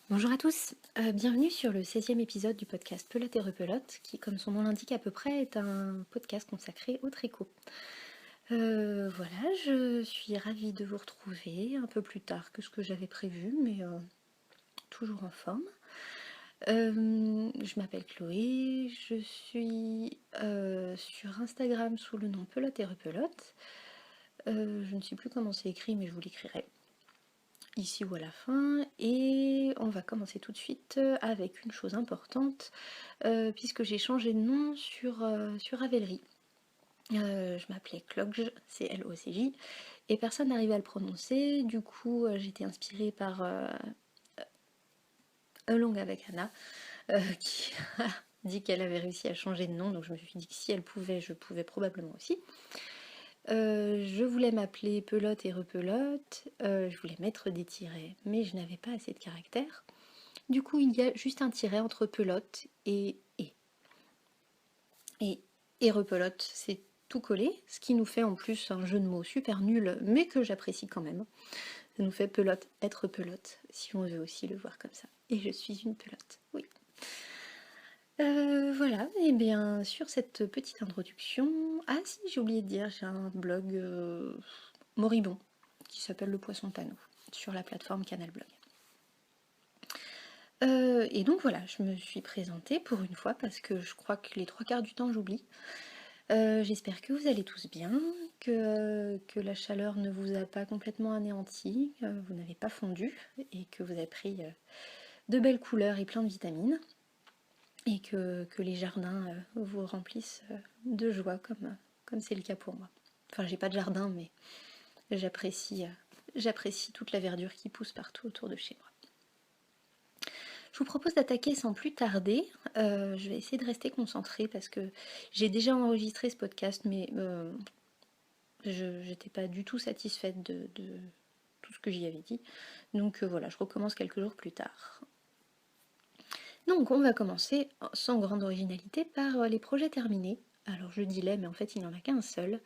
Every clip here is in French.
Bonjour à tous, bienvenue sur le 16e épisode du podcast Pelote et Repelote, qui, comme son nom l'indique à peu près, est un podcast consacré au tricot. Voilà, je suis ravie de vous retrouver un peu plus tard que ce que j'avais prévu, mais toujours en forme. Je m'appelle Chloé, je suis sur Instagram sous le nom Pelote et Repelote. Je ne sais plus comment c'est écrit, mais je vous l'écrirai ici ou à la fin, et on va commencer tout de suite avec une chose importante, puisque j'ai changé de nom sur Ravelry. Je m'appelais Clogj, c'est L-O-C-J, et personne n'arrivait à le prononcer, du coup j'étais inspirée par Along avec Anna, qui a dit qu'elle avait réussi à changer de nom, donc je me suis dit que si elle pouvait, je pouvais probablement aussi. Je voulais m'appeler Pelote et Repelote, je voulais mettre des tirets, mais je n'avais pas assez de caractères. Du coup, il y a juste un tiret entre pelote et et. Et repelote, c'est tout collé, ce qui nous fait en plus un jeu de mots super nul, mais que j'apprécie quand même. Ça nous fait pelote être pelote, si on veut aussi le voir comme ça. Et je suis une pelote, oui. Voilà, et bien sur cette petite introduction... Ah si, j'ai oublié de dire, j'ai un blog moribond qui s'appelle Le Poisson Panneau, sur la plateforme Canal Blog. Et donc voilà, je me suis présentée pour une fois parce que je crois que les 3 quarts du temps j'oublie. J'espère que vous allez tous bien, que la chaleur ne vous a pas complètement anéanti, que vous n'avez pas fondu et que vous avez pris de belles couleurs et plein de vitamines et que les jardins vous remplissent de joie comme c'est le cas pour moi. Enfin, j'ai pas de jardin, mais j'apprécie toute la verdure qui pousse partout autour de chez moi. Je vous propose d'attaquer sans plus tarder. Je vais essayer de rester concentrée parce que j'ai déjà enregistré ce podcast, mais je n'étais pas du tout satisfaite de tout ce que j'y avais dit. Donc voilà, je recommence quelques jours plus tard. Donc on va commencer sans grande originalité par les projets terminés. Alors je dis les, mais en fait il n'y en a qu'un seul.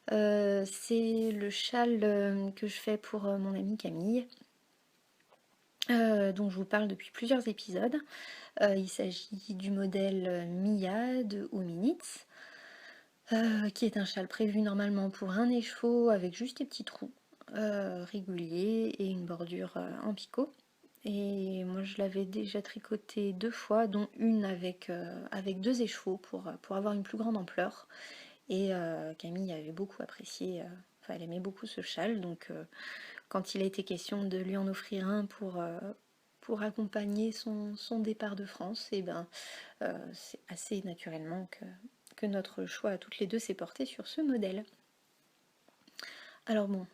C'est le châle que je fais pour mon amie Camille, dont je vous parle depuis plusieurs épisodes. Il s'agit du modèle Mia de Hominitz, qui est un châle prévu normalement pour un écheveau avec juste des petits trous réguliers et une bordure en picot. Et moi je l'avais déjà tricoté 2 fois, dont une avec 2 écheveaux pour avoir une plus grande ampleur. Et Camille avait beaucoup apprécié, enfin elle aimait beaucoup ce châle, donc quand il a été question de lui en offrir un pour accompagner son départ de France, et ben c'est assez naturellement que notre choix à toutes les deux s'est porté sur ce modèle. Alors bon,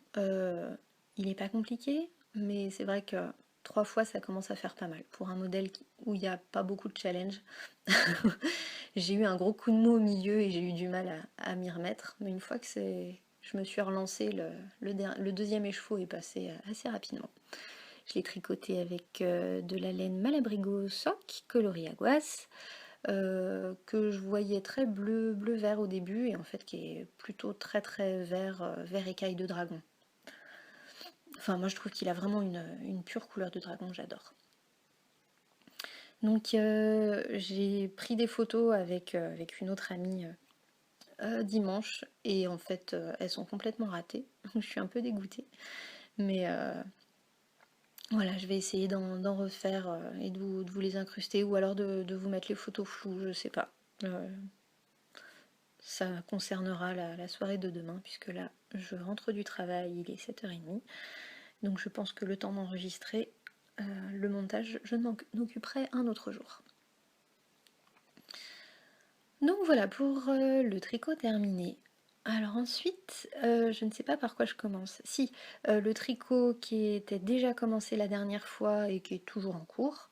il n'est pas compliqué, mais c'est vrai que 3 fois ça commence à faire pas mal. Pour un modèle où il n'y a pas beaucoup de challenge, j'ai eu un gros coup de mou au milieu et j'ai eu du mal à m'y remettre. Mais une fois que je me suis relancée, le deuxième écheveau est passé assez rapidement. Je l'ai tricoté avec de la laine Malabrigo Sock coloris à gouasse, que je voyais très bleu-vert au début et en fait qui est plutôt très vert, vert écaille de dragon. Enfin moi je trouve qu'il a vraiment une pure couleur de dragon, j'adore. Donc j'ai pris des photos avec une autre amie dimanche et en fait elles sont complètement ratées. Je suis un peu dégoûtée. Mais voilà, je vais essayer d'en refaire et de vous les incruster ou alors de vous mettre les photos floues, je sais pas. Ça concernera la soirée de demain puisque là je rentre du travail, il est 7h30. Donc je pense que le temps d'enregistrer le montage, je m'en occuperai un autre jour. Donc voilà pour le tricot terminé. Alors ensuite, je ne sais pas par quoi je commence. Si, le tricot qui était déjà commencé la dernière fois et qui est toujours en cours,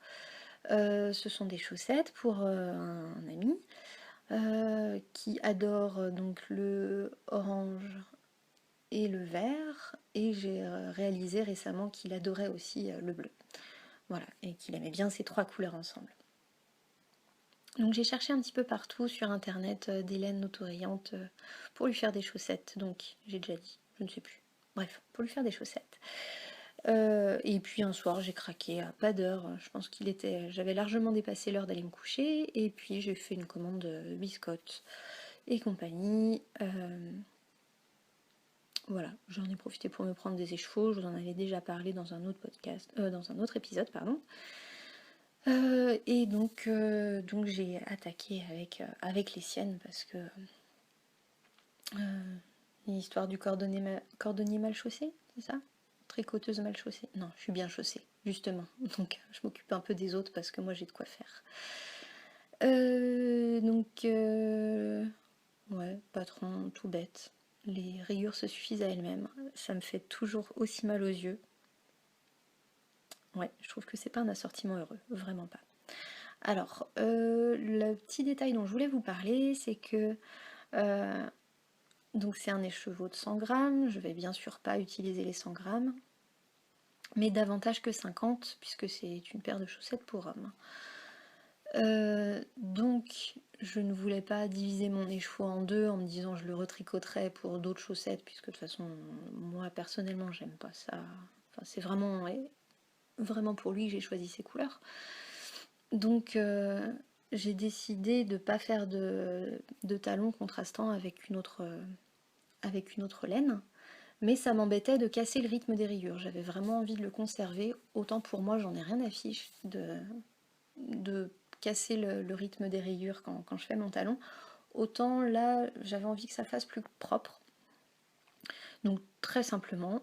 ce sont des chaussettes pour un ami qui adore donc le orange et le vert, et j'ai réalisé récemment qu'il adorait aussi le bleu. Voilà, et qu'il aimait bien ces 3 couleurs ensemble. Donc j'ai cherché un petit peu partout sur internet des laines autorayantes pour lui faire des chaussettes. Donc j'ai déjà dit, je ne sais plus. Bref, pour lui faire des chaussettes. Et puis un soir j'ai craqué à pas d'heure, je pense j'avais largement dépassé l'heure d'aller me coucher, et puis j'ai fait une commande de biscottes et compagnie. Voilà, j'en ai profité pour me prendre des échevaux, je vous en avais déjà parlé dans un autre podcast, dans un autre épisode, pardon. Et donc j'ai attaqué avec les siennes parce que l'histoire du cordonnier mal chaussé, c'est ça? Tricoteuse mal chaussée. Non, je suis bien chaussée, justement. Donc je m'occupe un peu des autres parce que moi j'ai de quoi faire. Ouais, patron, tout bête. Les rayures se suffisent à elles-mêmes. Ça me fait toujours aussi mal aux yeux. Ouais, je trouve que c'est pas un assortiment heureux, vraiment pas. Alors, le petit détail dont je voulais vous parler, c'est que donc c'est un écheveau de 100 grammes. Je vais bien sûr pas utiliser les 100 grammes, mais davantage que 50 puisque c'est une paire de chaussettes pour homme. Donc je ne voulais pas diviser mon écheveau en deux en me disant je le retricoterais pour d'autres chaussettes, puisque de toute façon moi personnellement j'aime pas ça. Enfin, c'est vraiment, ouais, vraiment pour lui que j'ai choisi ces couleurs. Donc j'ai décidé de ne pas faire de talons contrastants avec une autre laine. Mais ça m'embêtait de casser le rythme des rayures. J'avais vraiment envie de le conserver. Autant pour moi, j'en ai rien à fiche de casser le rythme des rayures quand je fais mon talon. Autant là, j'avais envie que ça fasse plus propre. Donc très simplement,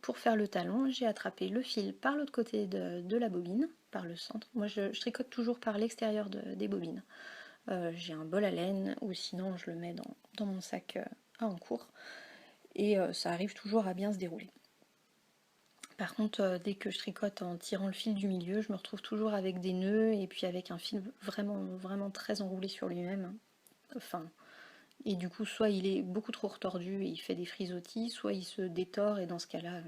pour faire le talon, j'ai attrapé le fil par l'autre côté de la bobine, par le centre. Moi, je tricote toujours par l'extérieur des bobines. J'ai un bol à laine, ou sinon je le mets dans mon sac à encours. Et ça arrive toujours à bien se dérouler. Par contre, dès que je tricote en tirant le fil du milieu, je me retrouve toujours avec des nœuds et puis avec un fil vraiment, vraiment très enroulé sur lui-même. Enfin, et du coup, soit il est beaucoup trop retordu et il fait des frisottis, soit il se détord, et dans ce cas-là,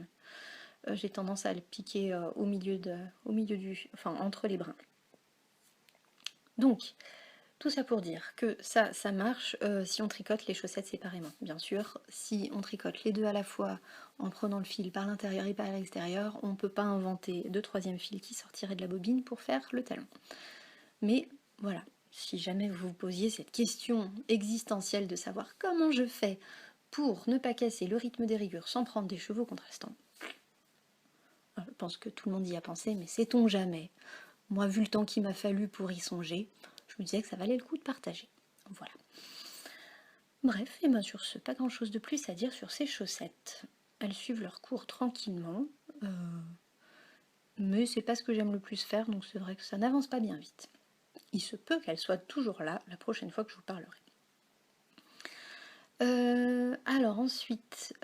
j'ai tendance à le piquer au milieu enfin, entre les brins. Donc, tout ça pour dire que ça marche si on tricote les chaussettes séparément. Bien sûr, si on tricote les deux à la fois en prenant le fil par l'intérieur et par l'extérieur, on ne peut pas inventer de troisième fil qui sortirait de la bobine pour faire le talon. Mais voilà, si jamais vous vous posiez cette question existentielle de savoir comment je fais pour ne pas casser le rythme des rayures sans prendre des chevaux contrastants, je pense que tout le monde y a pensé, mais sait-on jamais? Moi, vu le temps qu'il m'a fallu pour y songer, je me disais que ça valait le coup de partager. Voilà. Bref, et bien sur ce, pas grand chose de plus à dire sur ces chaussettes. Elles suivent leur cours tranquillement, mais c'est pas ce que j'aime le plus faire, donc c'est vrai que ça n'avance pas bien vite. Il se peut qu'elles soient toujours là la prochaine fois que je vous parlerai. Alors ensuite,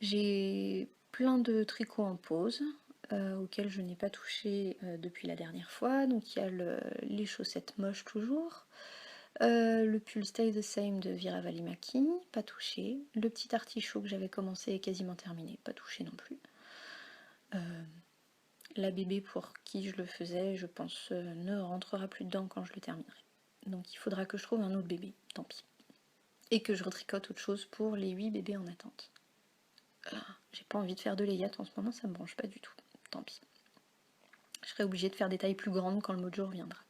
j'ai plein de tricots en pause auxquels je n'ai pas touché depuis la dernière fois. Donc il y a les chaussettes moches toujours, le pull Stay the Same de Vira Valimaki, pas touché. Le petit artichaut que j'avais commencé et quasiment terminé, pas touché non plus. La bébé pour qui je le faisais, je pense, ne rentrera plus dedans quand je le terminerai. Donc il faudra que je trouve un autre bébé, tant pis. Et que je retricote autre chose pour les 8 bébés en attente. J'ai pas envie de faire de layette en ce moment, ça me branche pas du tout. Tant pis. Je serai obligée de faire des tailles plus grandes quand le mot de jour viendra.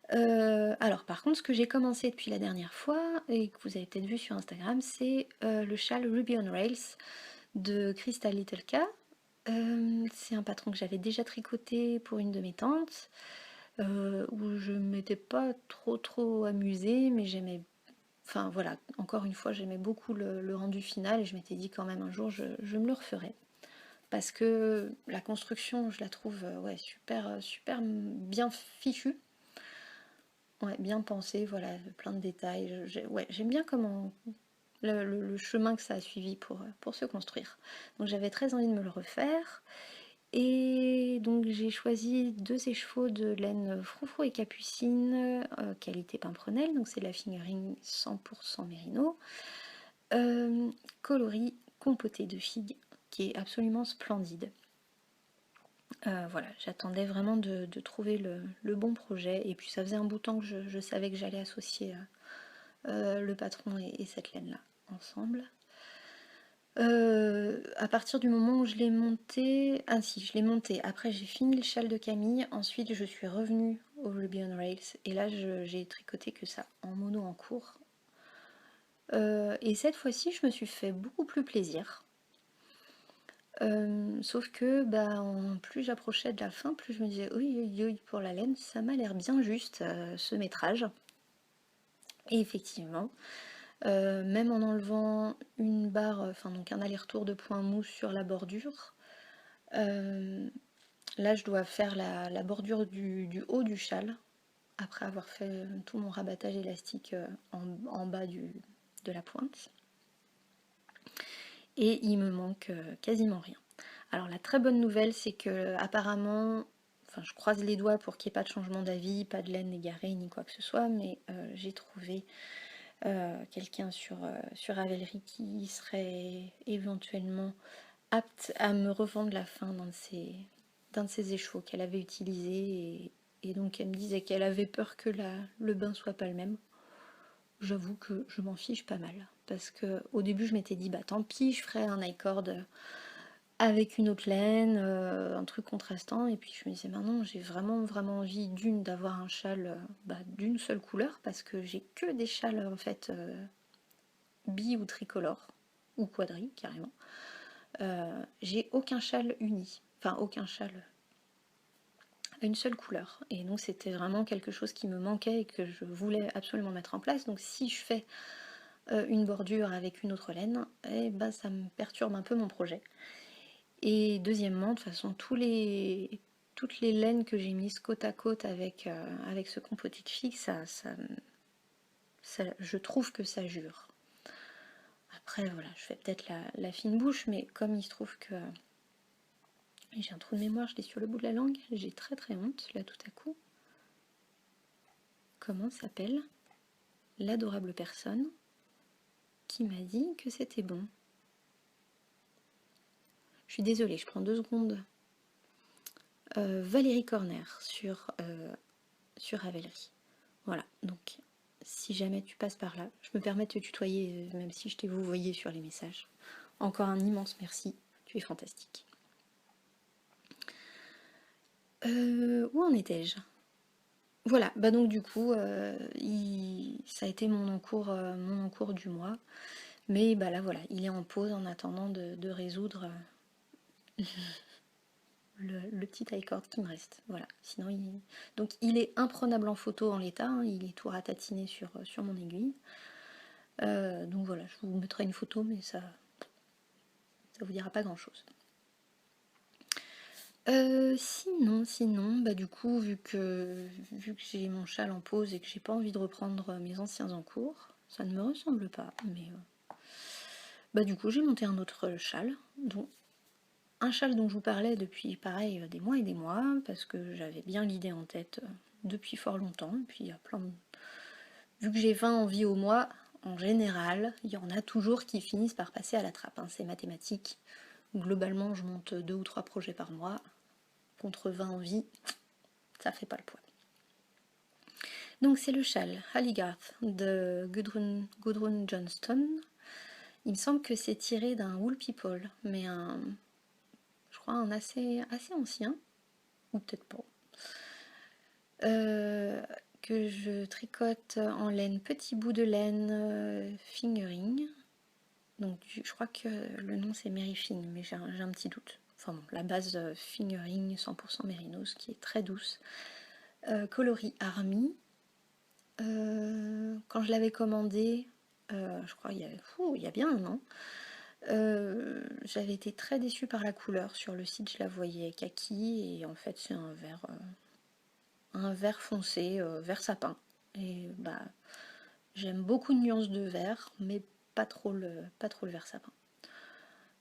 Alors par contre, ce que j'ai commencé depuis la dernière fois, et que vous avez peut-être vu sur Instagram, c'est le châle Ruby on Rails de Crystal Little K. C'est un patron que j'avais déjà tricoté pour une de mes tantes, où je m'étais pas trop amusée, mais j'aimais. Enfin voilà, encore une fois, j'aimais beaucoup le rendu final, et je m'étais dit quand même un jour je me le referai. Parce que la construction, je la trouve ouais, super bien fichue. Ouais, bien pensé, voilà, plein de détails. Ouais, j'aime bien comment le chemin que ça a suivi pour se construire. Donc j'avais très envie de me le refaire. Et donc j'ai choisi 2 écheveaux de laine froufrou et capucine, qualité pimprenelle, donc c'est la fingering 100% mérino, coloris compoté de figues, qui est absolument splendide. Voilà, j'attendais vraiment de trouver le bon projet, et puis ça faisait un bout de temps que je savais que j'allais associer le patron et cette laine là ensemble. À partir du moment où je l'ai monté... Ah si, je l'ai monté. Après, j'ai fini le châle de Camille. Ensuite, je suis revenue au Ruby on Rails. Et là, j'ai tricoté que ça en mono en cours. Et cette fois-ci, je me suis fait beaucoup plus plaisir. Sauf que bah, plus j'approchais de la fin, plus je me disais oui, oui, oui, pour la laine, ça m'a l'air bien juste ce métrage. Et effectivement, même en enlevant une barre, enfin donc un aller-retour de point mousse sur la bordure, là je dois faire la bordure du haut du châle, après avoir fait tout mon rabattage élastique en bas de la pointe. Et il me manque quasiment rien. Alors la très bonne nouvelle, c'est que apparemment, enfin je croise les doigts pour qu'il n'y ait pas de changement d'avis, pas de laine égarée ni quoi que ce soit, mais j'ai trouvé quelqu'un sur Ravelry qui serait éventuellement apte à me revendre la fin d'un de ses échevaux qu'elle avait utilisé et donc elle me disait qu'elle avait peur que le bain soit pas le même. J'avoue que je m'en fiche pas mal parce que au début je m'étais dit bah tant pis, je ferai un I-cord avec une autre laine, un truc contrastant, et puis je me disais maintenant j'ai vraiment envie d'avoir un châle d'une seule couleur parce que j'ai que des châles en fait bi ou tricolore ou quadri carrément. J'ai aucun châle uni, enfin aucun châle à une seule couleur, et donc c'était vraiment quelque chose qui me manquait et que je voulais absolument mettre en place. Donc si je fais une bordure avec une autre laine, et ben ça me perturbe un peu mon projet. Et deuxièmement, de toute façon, toutes les laines que j'ai mises côte à côte avec ce composite fixe, je trouve que ça jure. Après, voilà, je fais peut-être la fine bouche, mais comme il se trouve que j'ai un trou de mémoire, je l'ai sur le bout de la langue, j'ai très honte, là, tout à coup. Comment s'appelle l'adorable personne qui m'a dit que c'était bon? Je suis désolée, je prends 2 secondes. Valérie Corner sur Ravelry. Voilà, donc si jamais tu passes par là, je me permets de te tutoyer, même si je t'ai vouvoyé sur les messages. Encore un immense merci, tu es fantastique. Où en étais-je? Voilà, bah donc du coup, ça a été mon encours du mois. Mais bah là voilà, il est en pause en attendant de résoudre le petit I-cord qui me reste. Voilà. Sinon, donc il est imprenable en photo en l'état, hein, il est tout ratatiné sur mon aiguille. Donc voilà, je vous mettrai une photo, mais ça vous dira pas grand chose. Sinon, bah du coup, vu que j'ai mon châle en pause et que j'ai pas envie de reprendre mes anciens en cours, ça ne me ressemble pas, mais bah du coup j'ai monté un autre châle, un châle dont je vous parlais depuis pareil des mois et des mois, parce que j'avais bien l'idée en tête depuis fort longtemps, et puis il y a plein de... Vu que j'ai 20 envies au mois, en général, il y en a toujours qui finissent par passer à la trappe, hein, c'est mathématique. Globalement, je monte 2 ou 3 projets par mois, contre 20 envies, ça fait pas le poids. Donc c'est le châle Halligarth de Gudrun Johnston. Il me semble que c'est tiré d'un Wool People, mais je crois un assez ancien, ou peut-être pas. Que je tricote en laine, petit bout de laine fingering. Donc je crois que le nom c'est Merifing, mais j'ai un petit doute. Enfin bon, la base fingering 100% mérinos qui est très douce. Coloris Army. Quand je l'avais commandé, je crois il y a bien un an, j'avais été très déçue par la couleur. Sur le site, je la voyais kaki et en fait, c'est un vert foncé, vert sapin. Et bah, j'aime beaucoup de nuances de vert, mais pas trop le vert sapin.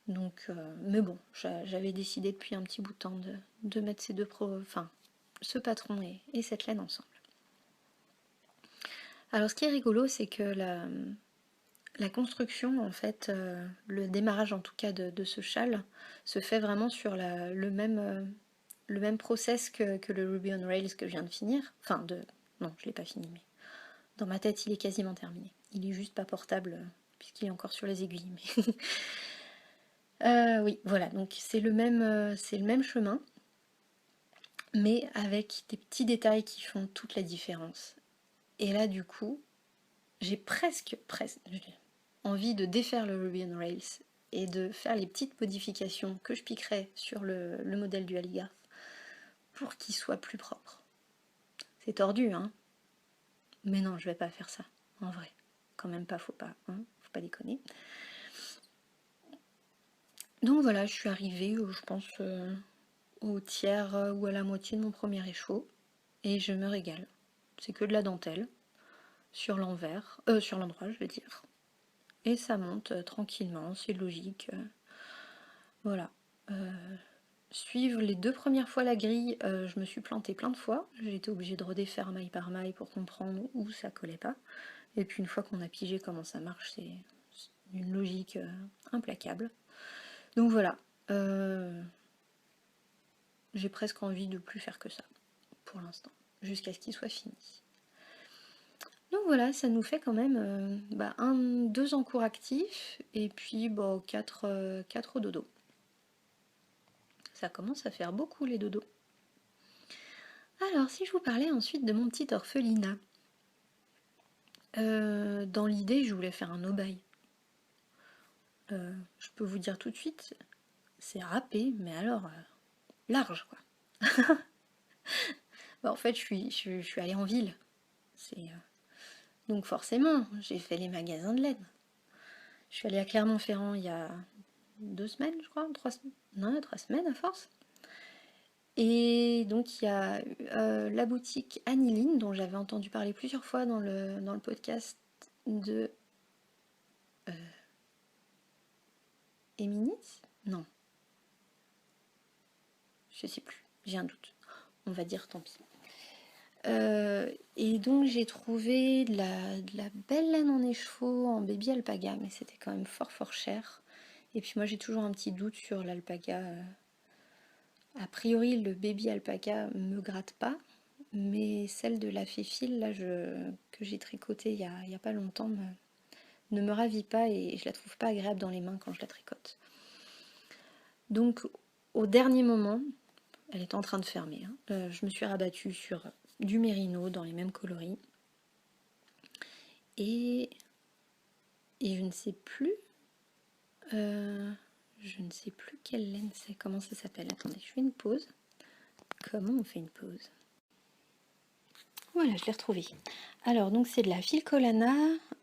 Donc, mais bon, j'avais décidé depuis un petit bout de temps de mettre ces deux ce patron et cette laine ensemble. Alors, ce qui est rigolo, c'est que la construction, en fait, le démarrage en tout cas de ce châle, se fait vraiment sur le même process que le Ruby on Rails que je viens de finir. Non, je l'ai pas fini, mais dans ma tête, il est quasiment terminé. Il est juste pas portable, puisqu'il est encore sur les aiguilles. Mais Oui, voilà, donc c'est le même chemin, mais avec des petits détails qui font toute la différence. Et là, du coup, j'ai presque envie de défaire le Ruby on Rails et de faire les petites modifications que je piquerai sur le modèle du Aligarth pour qu'il soit plus propre. C'est tordu, hein? Mais non, je vais pas faire ça, en vrai. Quand même pas, hein, faut pas déconner. Donc voilà, je suis arrivée, je pense, au tiers ou à la moitié de mon premier échaud, et je me régale. C'est que de la dentelle, sur l'envers, sur l'endroit, je veux dire. Et ça monte tranquillement, c'est logique. Voilà. Suivre les 2 premières fois la grille, je me suis plantée plein de fois. J'ai été obligée de redéfaire maille par maille pour comprendre où ça collait pas. Et puis une fois qu'on a pigé comment ça marche, c'est une logique implacable. Donc voilà, j'ai presque envie de plus faire que ça, pour l'instant, jusqu'à ce qu'il soit fini. Donc voilà, ça nous fait quand même 2 en cours actifs, et puis 4 au dodo. Ça commence à faire beaucoup les dodos. Alors, si je vous parlais ensuite de mon petit orphelinat, dans l'idée, je voulais faire un no-buy. Je peux vous dire tout de suite, c'est râpé, mais alors large, quoi. En fait, je suis allée en ville. Donc forcément, j'ai fait les magasins de laine. Je suis allée à Clermont-Ferrand il y a 2 semaines, je crois, 3 semaines. Non, il y a 3 semaines à force. Et donc il y a la boutique Aniline, dont j'avais entendu parler plusieurs fois dans le podcast de Éminitz. Non, je sais plus, j'ai un doute. On va dire tant pis. Et donc j'ai trouvé de la belle laine en écheveau en baby alpaga, mais c'était quand même fort cher. Et puis moi j'ai toujours un petit doute sur l'alpaga. A priori le baby alpaga me gratte pas, mais celle de la Féfile là, que j'ai tricotée il y a pas longtemps ne me ravit pas et je la trouve pas agréable dans les mains quand je la tricote. Donc au dernier moment, elle est en train de fermer, hein, je me suis rabattue sur du mérino dans les mêmes coloris. Et je ne sais plus. Je ne sais plus quelle laine c'est. Comment ça s'appelle? Attendez, je fais une pause. Comment on fait une pause? Voilà, je l'ai retrouvée. Alors, donc c'est de la Filcolana.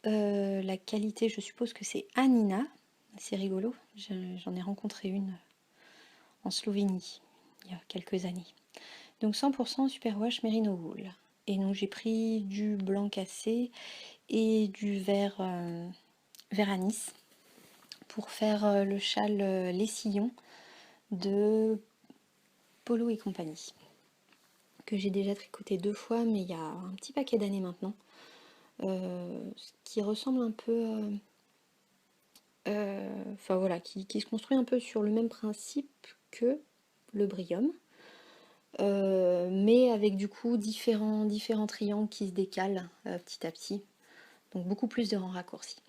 La qualité, je suppose que c'est Anina. C'est rigolo. J'en ai rencontré une en Slovénie il y a quelques années. Donc 100% superwash merino wool. Et donc j'ai pris du blanc cassé et du vert anis pour faire le châle Les Sillons de Polo et compagnie, que j'ai déjà tricoté 2 fois, mais il y a un petit paquet d'années maintenant, qui ressemble un peu, enfin voilà, qui se construit un peu sur le même principe que le Bryum, mais avec du coup différents triangles qui se décalent petit à petit, donc beaucoup plus de rangs raccourcis.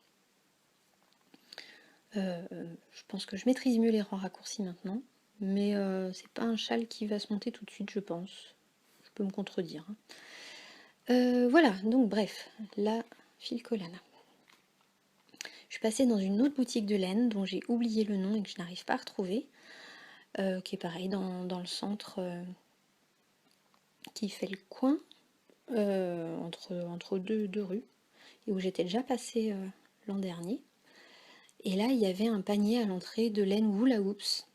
Je pense que je maîtrise mieux les rangs raccourcis maintenant, mais c'est pas un châle qui va se monter tout de suite, je pense. Je peux me contredire, hein. Voilà, donc bref, la Filcolana. Je suis passée dans une autre boutique de laine dont j'ai oublié le nom et que je n'arrive pas à retrouver, qui est pareil dans le centre, qui fait le coin entre deux rues, et où j'étais déjà passée l'an dernier. Et là, il y avait un panier à l'entrée de laine Hula Hoops,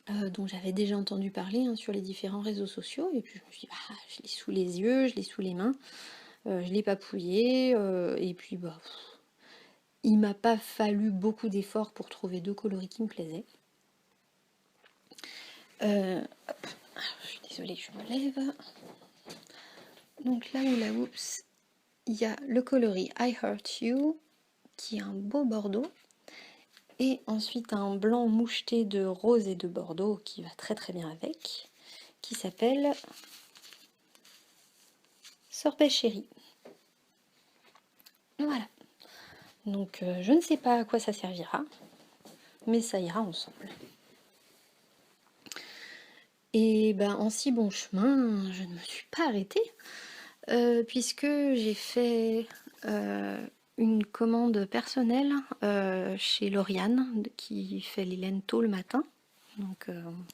dont j'avais déjà entendu parler, hein, sur les différents réseaux sociaux. Et puis je me suis dit, je l'ai sous les yeux, je l'ai sous les mains, je l'ai papouillé, et puis il m'a pas fallu beaucoup d'efforts pour trouver 2 coloris qui me plaisaient. Hop, je suis désolée, je me lève. Donc là où la Oops, il y a le coloris I Hurt You, qui est un beau bordeaux, et ensuite un blanc moucheté de rose et de bordeaux qui va très bien avec, qui s'appelle Sorbet Chéri. Voilà. Donc je ne sais pas à quoi ça servira. mais ça ira ensemble. Et ben, en si bon chemin, je ne me suis pas arrêtée, puisque j'ai fait une commande personnelle chez Lauriane, qui fait les laines tôt le matin. Donc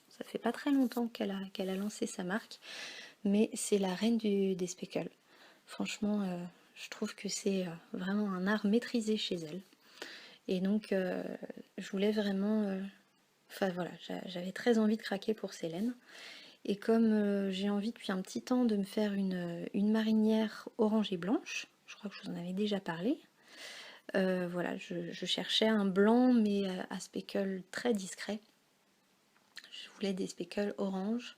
ça fait pas très longtemps qu'elle a lancé sa marque, mais c'est la reine des speckles. Franchement, je trouve que c'est vraiment un art maîtrisé chez elle. Et donc je voulais vraiment... Enfin voilà, j'avais très envie de craquer pour ces laines. Et comme j'ai envie depuis un petit temps de me faire une marinière orange et blanche, je crois que je vous en avais déjà parlé, voilà, je cherchais un blanc mais à speckle très discret. Je voulais des speckles orange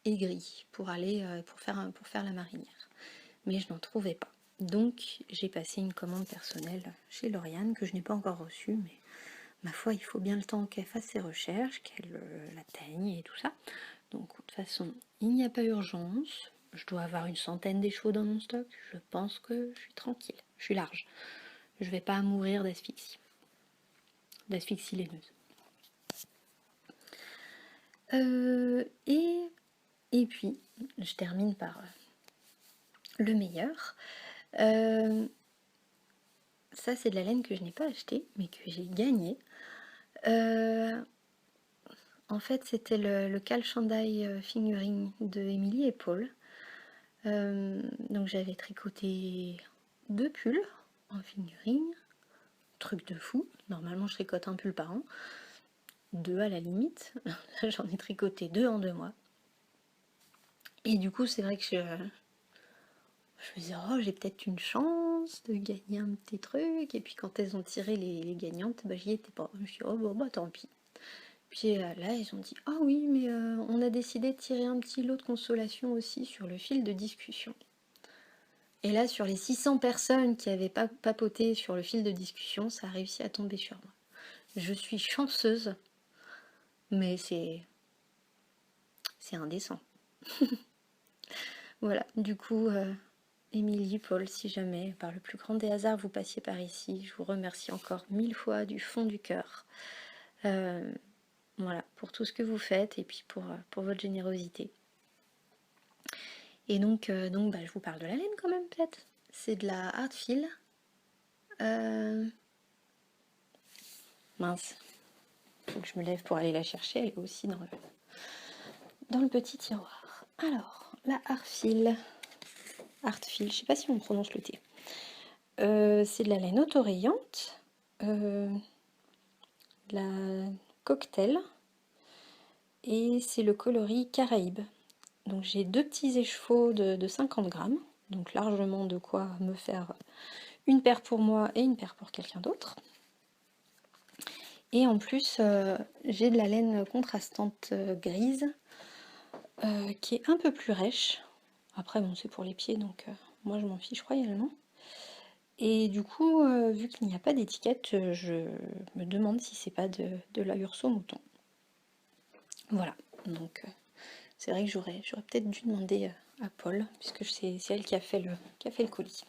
et gris pour faire la marinière. Mais je n'en trouvais pas. Donc j'ai passé une commande personnelle chez Lauriane que je n'ai pas encore reçue, mais ma foi, il faut bien le temps qu'elle fasse ses recherches, qu'elle l'atteigne et tout ça. Donc de toute façon, il n'y a pas urgence. Je dois avoir une centaine d'échevaux dans mon stock. Je pense que je suis tranquille, je suis large. Je vais pas mourir d'asphyxie laineuse. Et puis, je termine par le meilleur. Ça, c'est de la laine que je n'ai pas achetée, mais que j'ai gagnée. En fait, c'était le Cal Shandai Fingering de Émilie et Paul. Donc j'avais tricoté 2 pulls en fingering, truc de fou. Normalement, je tricote un pull par an, 2 à la limite. Là, j'en ai tricoté 2 en 2 mois. Et du coup, c'est vrai que je me disais, oh, j'ai peut-être une chance de gagner un petit truc. Et puis quand elles ont tiré les gagnantes, bah, j'y étais pas. Je me suis dit, oh bon, bah tant pis. Puis là, ils ont dit, ah oui, mais on a décidé de tirer un petit lot de consolation aussi sur le fil de discussion. Et là, sur les 600 personnes qui avaient papoté sur le fil de discussion, ça a réussi à tomber sur moi. Je suis chanceuse, mais c'est indécent. Voilà, du coup, Émilie, Paul, si jamais, par le plus grand des hasards, vous passiez par ici, je vous remercie encore 1000 fois du fond du cœur. Voilà, pour tout ce que vous faites et puis pour votre générosité. Et donc bah, je vous parle de la laine quand même, peut-être. C'est de la Artfil. Mince, faut que je me lève pour aller la chercher, elle est aussi dans le petit tiroir. Alors, la Artfil, je sais pas si on prononce le T. C'est de la laine autorayante, la cocktail, et c'est le coloris Caraïbe. Donc j'ai 2 petits écheveaux de 50 grammes, donc largement de quoi me faire une paire pour moi et une paire pour quelqu'un d'autre. Et en plus, j'ai de la laine contrastante grise, qui est un peu plus rêche. Après, bon, c'est pour les pieds, donc moi je m'en fiche royalement. Et du coup, vu qu'il n'y a pas d'étiquette, je me demande si c'est pas de la Urso mouton. Voilà, donc c'est vrai que j'aurais peut-être dû demander à Paul, puisque c'est elle qui a fait le colis.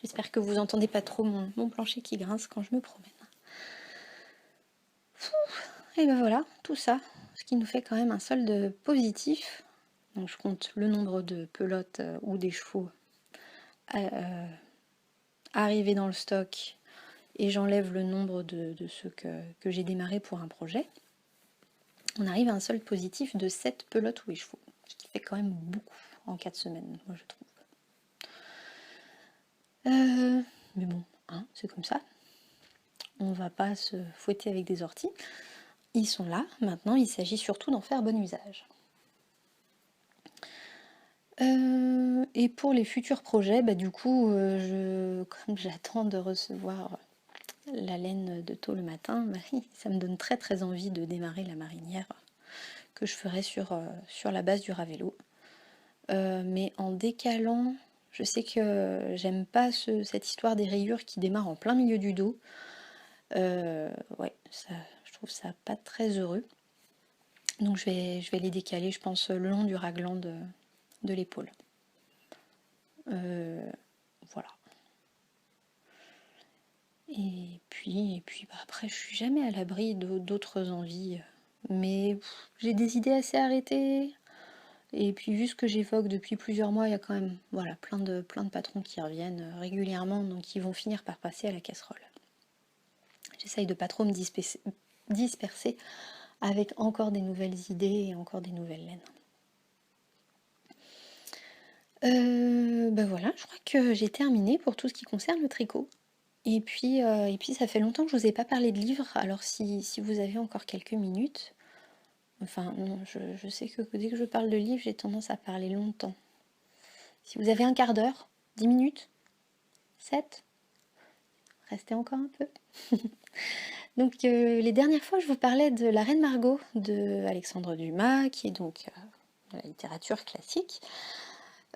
J'espère que vous entendez pas trop mon plancher qui grince quand je me promène. Et ben voilà, tout ça, ce qui nous fait quand même un solde positif. Donc je compte le nombre de pelotes ou d'échevaux arrivés dans le stock et j'enlève le nombre de ceux que j'ai démarré pour un projet. On arrive à un solde positif de 7 pelotes ou échevaux, ce qui fait quand même beaucoup en 4 semaines, moi je trouve. Mais bon, hein, c'est comme ça. On va pas se fouetter avec des orties. Ils sont là, maintenant il s'agit surtout d'en faire bon usage. Et pour les futurs projets, bah, du coup, comme j'attends de recevoir la laine de tôt le matin, bah, ça me donne très très envie de démarrer la marinière que je ferai sur la base du Ravello. Mais en décalant, je sais que j'aime pas cette histoire des rayures qui démarrent en plein milieu du dos. Ouais, ça, je trouve ça pas très heureux. Donc je vais les décaler, je pense, le long du raglan de l'épaule. Voilà. Et puis bah, après, je suis jamais à l'abri d'autres envies. Mais j'ai des idées assez arrêtées. Et puis vu ce que j'évoque depuis plusieurs mois, il y a quand même voilà, plein de patrons qui reviennent régulièrement, donc ils vont finir par passer à la casserole. J'essaye de pas trop me disperser avec encore des nouvelles idées et encore des nouvelles laines. Ben voilà, je crois que j'ai terminé pour tout ce qui concerne le tricot. Et puis ça fait longtemps que je vous ai pas parlé de livres, alors si vous avez encore quelques minutes, enfin non, je sais que dès que je parle de livres, j'ai tendance à parler longtemps. Si vous avez un quart d'heure, 10 minutes, 7, restez encore un peu. Donc les dernières fois, je vous parlais de La Reine Margot de Alexandre Dumas, qui est donc de la littérature classique.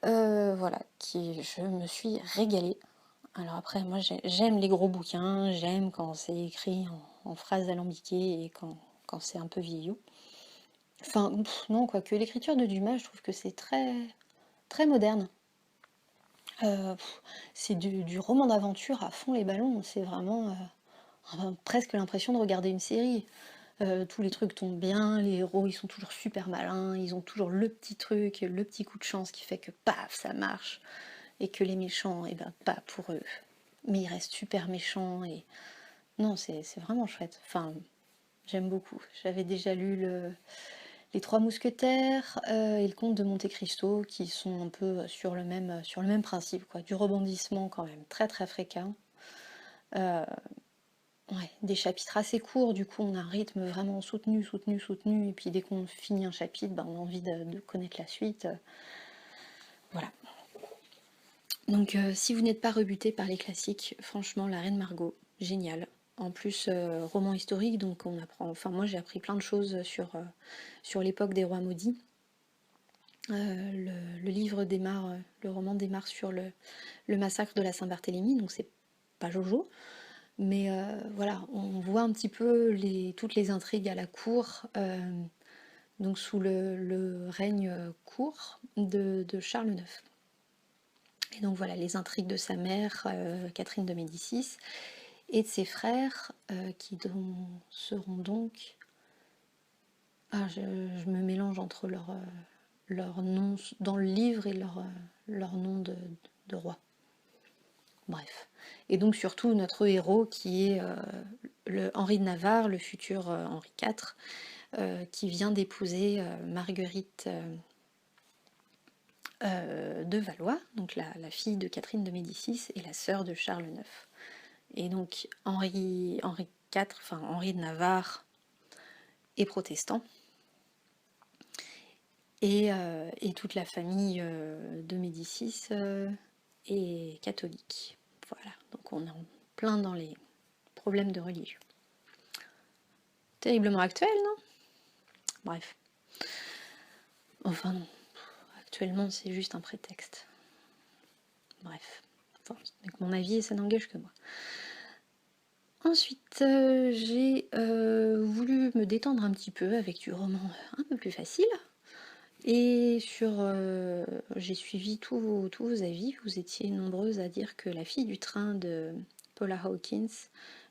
Voilà, je me suis régalée. Alors après, moi j'aime les gros bouquins, j'aime quand c'est écrit en phrases alambiquées et quand c'est un peu vieillot. Enfin, non, quoique l'écriture de Dumas, je trouve que c'est très, très moderne. C'est du roman d'aventure à fond les ballons, c'est vraiment presque l'impression de regarder une série. Tous les trucs tombent bien, les héros ils sont toujours super malins, ils ont toujours le petit truc, le petit coup de chance qui fait que paf, ça marche, et que les méchants, et ben pas pour eux. Mais ils restent super méchants, et non, c'est vraiment chouette. Enfin, j'aime beaucoup. J'avais déjà lu Les Trois Mousquetaires et Le Comte de Monte-Cristo, qui sont un peu sur le même principe, quoi. Du rebondissement quand même très très fréquent. Euh, ouais, des chapitres assez courts, du coup on a un rythme vraiment soutenu, soutenu, soutenu, et puis dès qu'on finit un chapitre, ben, on a envie de connaître la suite. Voilà. Donc si vous n'êtes pas rebuté par les classiques, franchement, La Reine Margot, génial. En plus, roman historique, donc on apprend. Enfin, moi j'ai appris plein de choses sur l'époque des rois maudits. Le livre démarre, le roman démarre sur le massacre de la Saint-Barthélemy, donc c'est pas Jojo. Mais voilà, on voit un petit peu toutes les intrigues à la cour, donc sous le règne court de Charles IX. Et donc voilà, les intrigues de sa mère, Catherine de Médicis, et de ses frères, qui seront donc... Ah, je me mélange entre leur nom dans le livre et leur nom de roi. Bref. Et donc surtout notre héros qui est le Henri de Navarre, le futur Henri IV, qui vient d'épouser Marguerite de Valois, donc la fille de Catherine de Médicis et la sœur de Charles IX. Et donc Henri IV, enfin Henri de Navarre, est protestant. Et toute la famille de Médicis est catholique. Voilà, donc on est en plein dans les problèmes de religion. Terriblement actuel, non? Bref. Enfin non, actuellement c'est juste un prétexte. Bref. Enfin, avec mon avis, ça n'engage que moi. Ensuite, j'ai voulu me détendre un petit peu avec du roman un peu plus facile. Et j'ai suivi tous vos avis. Vous étiez nombreuses à dire que La fille du train de Paula Hawkins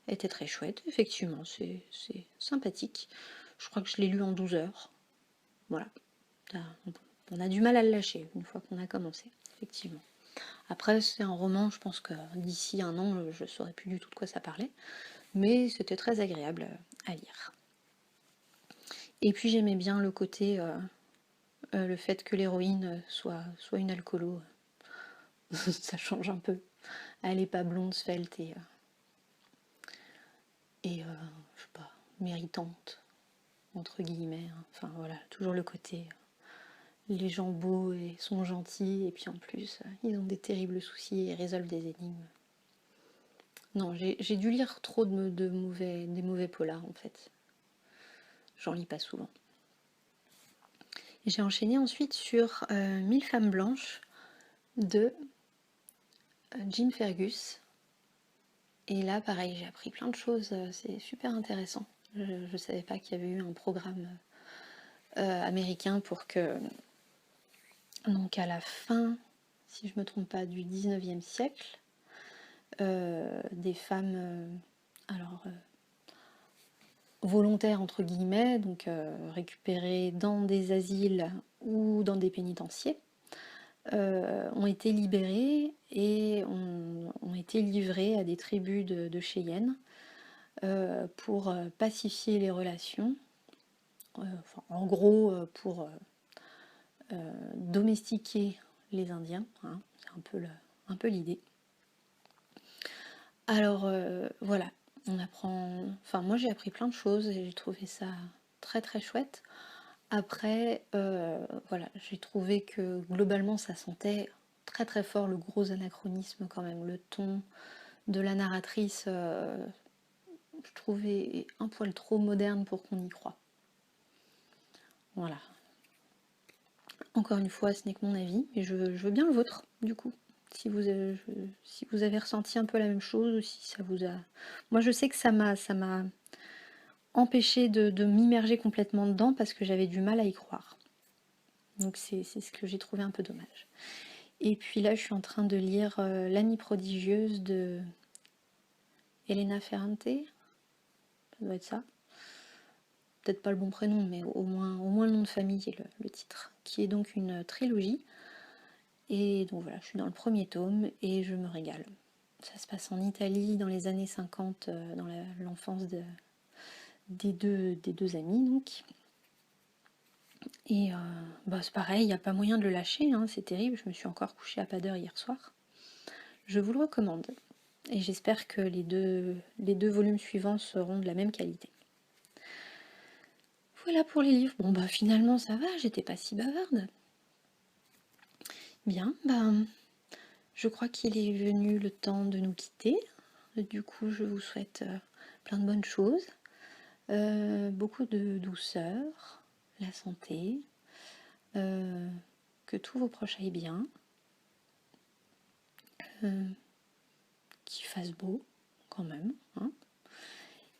était très chouette. Effectivement, c'est sympathique. Je crois que je l'ai lu en 12 heures. Voilà. On a du mal à le lâcher une fois qu'on a commencé, effectivement. Après, c'est un roman, je pense que d'ici un an, je ne saurais plus du tout de quoi ça parlait. Mais c'était très agréable à lire. Et puis j'aimais bien le côté, le fait que l'héroïne soit une alcoolo. Ça change un peu. Elle est pas blonde, svelte et je sais pas, méritante, entre guillemets. Enfin voilà, toujours le côté. Les gens beaux et sont gentils, et puis en plus, ils ont des terribles soucis et résolvent des énigmes. Non, j'ai dû lire trop des mauvais polars en fait. J'en lis pas souvent. J'ai enchaîné ensuite sur 1000 femmes blanches de Jim Fergus. Et là, pareil, j'ai appris plein de choses, c'est super intéressant. Je ne savais pas qu'il y avait eu un programme américain pour que, donc à la fin, si je ne me trompe pas, du 19e siècle, des femmes, alors volontaires entre guillemets, donc récupérées dans des asiles ou dans des pénitenciers, ont été libérées et ont été livrées à des tribus de Cheyennes pour pacifier les relations, enfin, en gros pour domestiquer les Indiens, hein, c'est un peu l'idée. Alors voilà, on apprend. Enfin, moi j'ai appris plein de choses et j'ai trouvé ça très très chouette. Après, voilà, j'ai trouvé que globalement ça sentait très très fort le gros anachronisme quand même. Le ton de la narratrice, je trouvais un poil trop moderne pour qu'on y croie. Voilà. Encore une fois, ce n'est que mon avis, mais je veux bien le vôtre, du coup. Si vous avez ressenti un peu la même chose, ou si ça vous a... Moi, je sais que ça m'a empêché de m'immerger complètement dedans parce que j'avais du mal à y croire. Donc c'est ce que j'ai trouvé un peu dommage. Et puis là, je suis en train de lire L'Amie prodigieuse de Elena Ferrante. Ça doit être ça. Peut-être pas le bon prénom, mais au moins le nom de famille et le titre, qui est donc une trilogie. Et donc voilà, je suis dans le premier tome et je me régale. Ça se passe en Italie dans les années 50, dans l'enfance des deux amis donc. Et bah c'est pareil, il n'y a pas moyen de le lâcher, hein, c'est terrible, je me suis encore couchée à pas d'heure hier soir. Je vous le recommande. Et j'espère que les deux volumes suivants seront de la même qualité. Voilà pour les livres. Bon bah finalement ça va, j'étais pas si bavarde. Bien, bah je crois qu'il est venu le temps de nous quitter. Du coup je vous souhaite plein de bonnes choses, beaucoup de douceur, la santé, que tous vos proches aillent bien, qu'il fasse beau quand même, hein.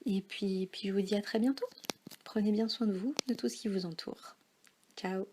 Et puis je vous dis à très bientôt. Prenez bien soin de vous, de tout ce qui vous entoure. Ciao!